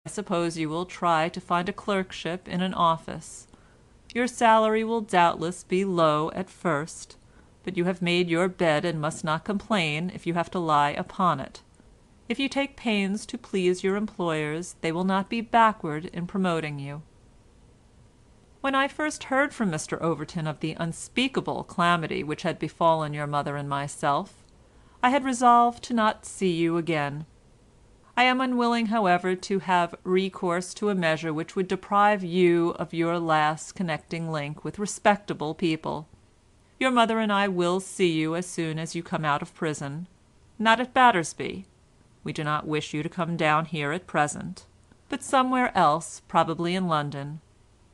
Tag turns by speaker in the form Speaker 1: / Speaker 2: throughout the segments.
Speaker 1: suppose you will try to find a clerkship in an office. Your salary will doubtless be low at first, but you have made your bed and must not complain if you have to lie upon it. If you take pains to please your employers, they will not be backward in promoting you. When I first heard from Mr. Overton of the unspeakable calamity which had befallen your mother and myself, I had resolved to not see you again. I am unwilling, however, to have recourse to a measure which would deprive you of your last connecting link with respectable people. Your mother and I will see you as soon as you come out of prison, not at Battersby. We do not wish you to come down here at present, but somewhere else, probably in London.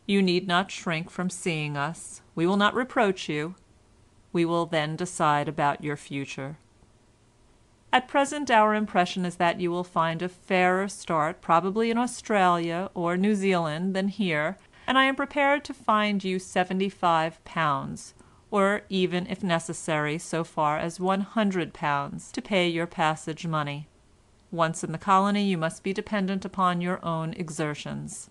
Speaker 1: You need not shrink from seeing us. We will not reproach you. We will then decide about your future. At present our impression is that you will find a fairer start probably in Australia or New Zealand than here, and I am prepared to find you £75, or even, if necessary, so far as £100 to pay your passage money. Once in the colony you must be dependent upon your own exertions.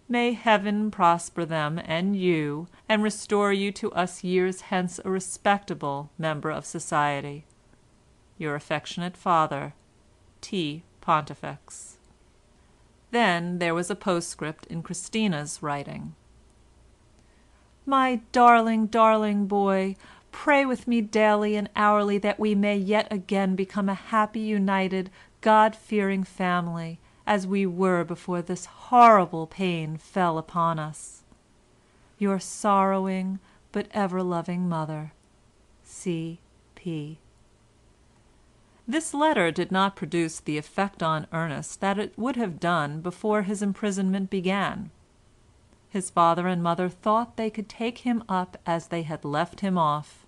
Speaker 1: May Heaven prosper them and you, and restore you to us years hence a respectable member of society. Your affectionate father, T. Pontifex. Then there was a postscript in Christina's writing. My darling, darling boy, pray with me daily and hourly that we may yet again become a happy, united, God-fearing family, as we were before this horrible pain fell upon us. Your sorrowing but ever-loving mother, C. P. This letter did not produce the effect on Ernest that it would have done before his imprisonment began. His father and mother thought they could take him up as they had left him off.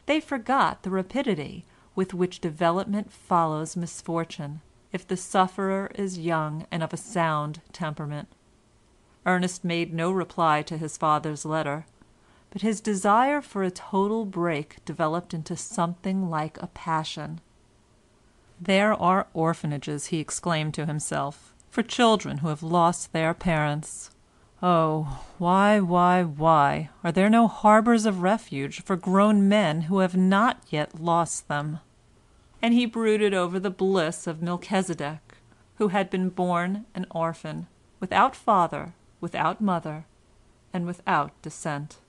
Speaker 1: They forgot the rapidity with which development follows misfortune, if the sufferer is young and of a sound temperament. Ernest made no reply to his father's letter, but his desire for a total break developed into something like a passion. There are orphanages, he exclaimed to himself, for children who have lost their parents. Oh, why are there no harbours of refuge for grown men who have not yet lost them? And he brooded over the bliss of Melchizedek, who had been born an orphan, without father, without mother, and without descent.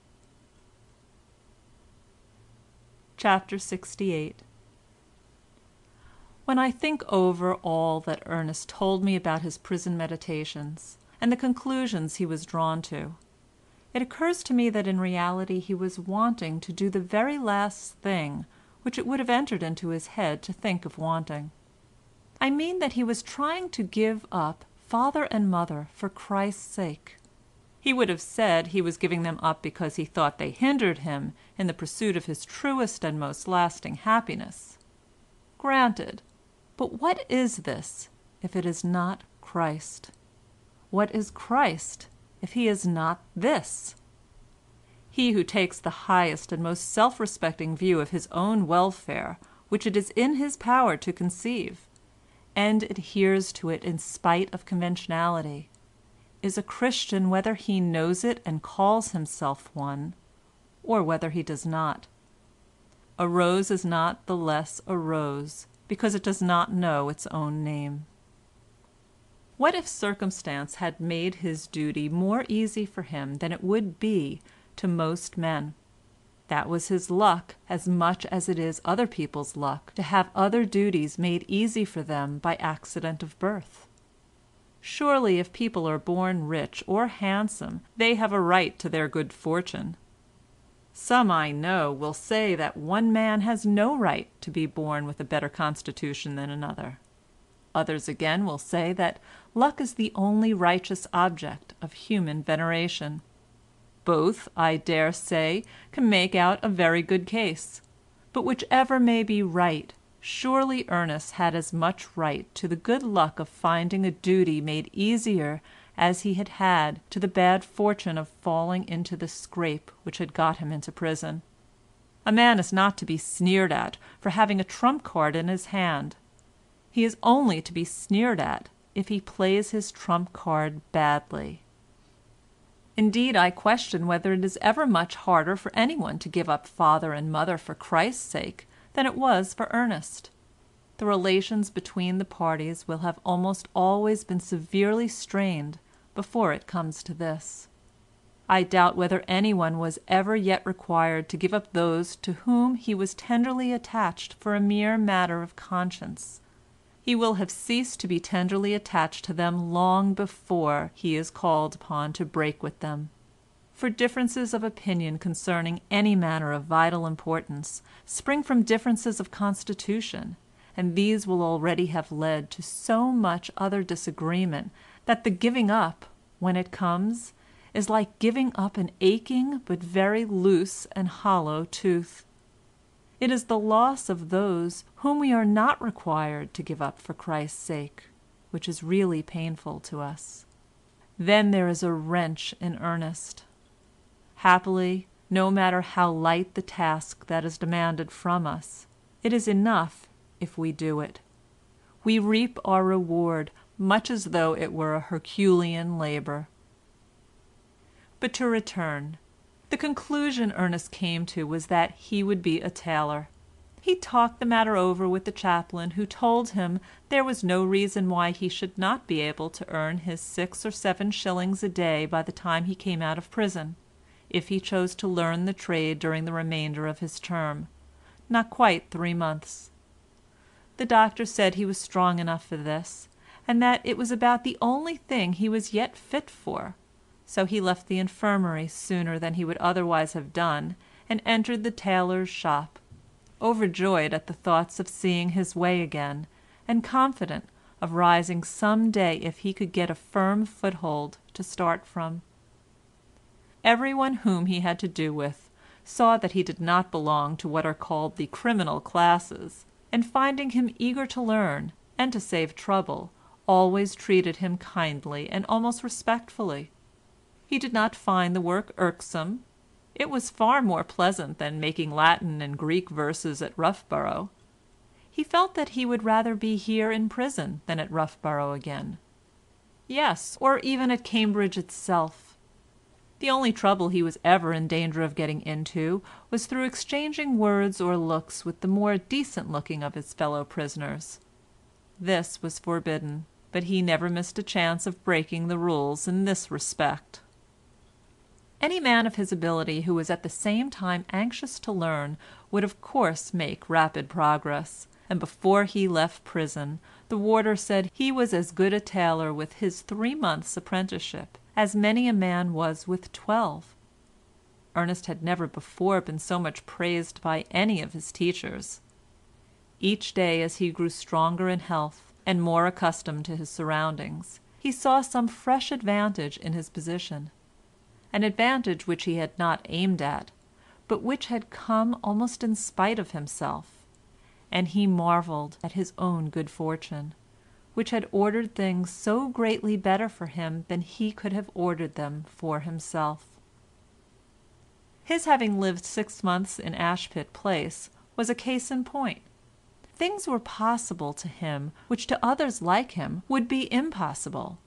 Speaker 1: Chapter 68. When I think over all that Ernest told me about his prison meditations, and the conclusions he was drawn to, it occurs to me that in reality he was wanting to do the very last thing which it would have entered into his head to think of wanting. I mean that he was trying to give up father and mother for Christ's sake. He would have said he was giving them up because he thought they hindered him in the pursuit of his truest and most lasting happiness. Granted, but what is this if it is not Christ? What is Christ if he is not this? He who takes the highest and most self-respecting view of his own welfare which it is in his power to conceive, and adheres to it in spite of conventionality, is a Christian whether he knows it and calls himself one, or whether he does not. A rose is not the less a rose because it does not know its own name. What if circumstance had made his duty more easy for him than it would be to most men? That was his luck as much as it is other people's luck to have other duties made easy for them by accident of birth. Surely if people are born rich or handsome they have a right to their good fortune. Some I know will say that one man has no right to be born with a better constitution than another. Others again will say that luck is the only righteous object of human veneration. Both, I dare say, can make out a very good case, but whichever may be right, surely Ernest had as much right to the good luck of finding a duty made easier as he had had to the bad fortune of falling into the scrape which had got him into prison. A man is not to be sneered at for having a trump card in his hand. He is only to be sneered at if he plays his trump card badly. Indeed, I question whether it is ever much harder for anyone to give up father and mother for Christ's sake than it was for Ernest. The relations between the parties will have almost always been severely strained before it comes to this. I doubt whether anyone was ever yet required to give up those to whom he was tenderly attached for a mere matter of conscience. He will have ceased to be tenderly attached to them long before he is called upon to break with them. For differences of opinion concerning any matter of vital importance spring from differences of constitution, and these will already have led to so much other disagreement that the giving up, when it comes, is like giving up an aching but very loose and hollow tooth. It is the loss of those whom we are not required to give up for Christ's sake, which is really painful to us. Then there is a wrench in Ernest. Happily, no matter how light the task that is demanded from us, it is enough if we do it. We reap our reward much as though it were a Herculean labor. But to return. The conclusion Ernest came to was that he would be a tailor. He talked the matter over with the chaplain, who told him there was no reason why he should not be able to earn his 6 or 7 shillings a day by the time he came out of prison, if he chose to learn the trade during the remainder of his term, not quite 3 months. The doctor said he was strong enough for this, and that it was about the only thing he was yet fit for. So he left the infirmary sooner than he would otherwise have done, and entered the tailor's shop, overjoyed at the thoughts of seeing his way again, and confident of rising some day if he could get a firm foothold to start from. Everyone whom he had to do with saw that he did not belong to what are called the criminal classes, and finding him eager to learn and to save trouble, always treated him kindly and almost respectfully. He did not find the work irksome. It was far more pleasant than making Latin and Greek verses at Roughborough. He felt that he would rather be here in prison than at Roughborough again. Yes, or even at Cambridge itself. The only trouble he was ever in danger of getting into was through exchanging words or looks with the more decent-looking of his fellow-prisoners. This was forbidden, but he never missed a chance of breaking the rules in this respect. Any man of his ability who was at the same time anxious to learn would of course make rapid progress, and before he left prison the warder said he was as good a tailor with his 3 months' apprenticeship as many a man was with 12. Ernest had never before been so much praised by any of his teachers. Each day as he grew stronger in health and more accustomed to his surroundings, he saw some fresh advantage in his position, an advantage which he had not aimed at, but which had come almost in spite of himself, and he marvelled at his own good fortune, which had ordered things so greatly better for him than he could have ordered them for himself. His having lived 6 months in Ashpit Place was a case in point. Things were possible to him which to others like him would be impossible.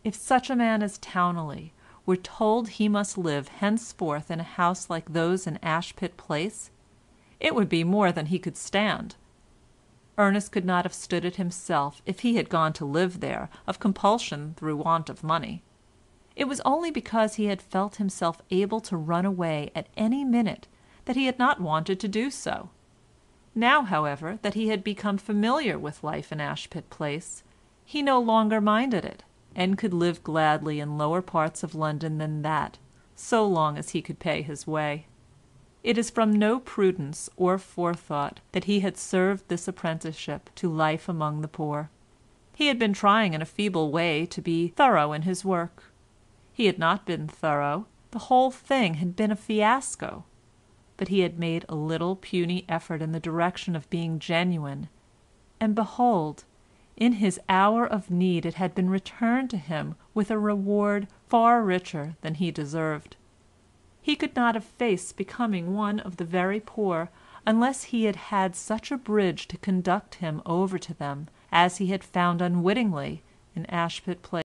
Speaker 1: If such a man as Towneley were told he must live henceforth in a house like those in Ashpit Place, it would be more than he could stand. Ernest could not have stood it himself if he had gone to live there of compulsion through want of money. It was only because he had felt himself able to run away at any minute that he had not wanted to do so. Now, however, that he had become familiar with life in Ashpit Place, he no longer minded it, and could live gladly in lower parts of London than that, so long as he could pay his way. It is from no prudence or forethought that he had served this apprenticeship to life among the poor. He had been trying in a feeble way to be thorough in his work. He had not been thorough, the whole thing had been a fiasco, but he had made a little puny effort in the direction of being genuine, and behold, in his hour of need it had been returned to him with a reward far richer than he deserved. He could not have faced becoming one of the very poor unless he had had such a bridge to conduct him over to them as he had found unwittingly in Ashpit Place.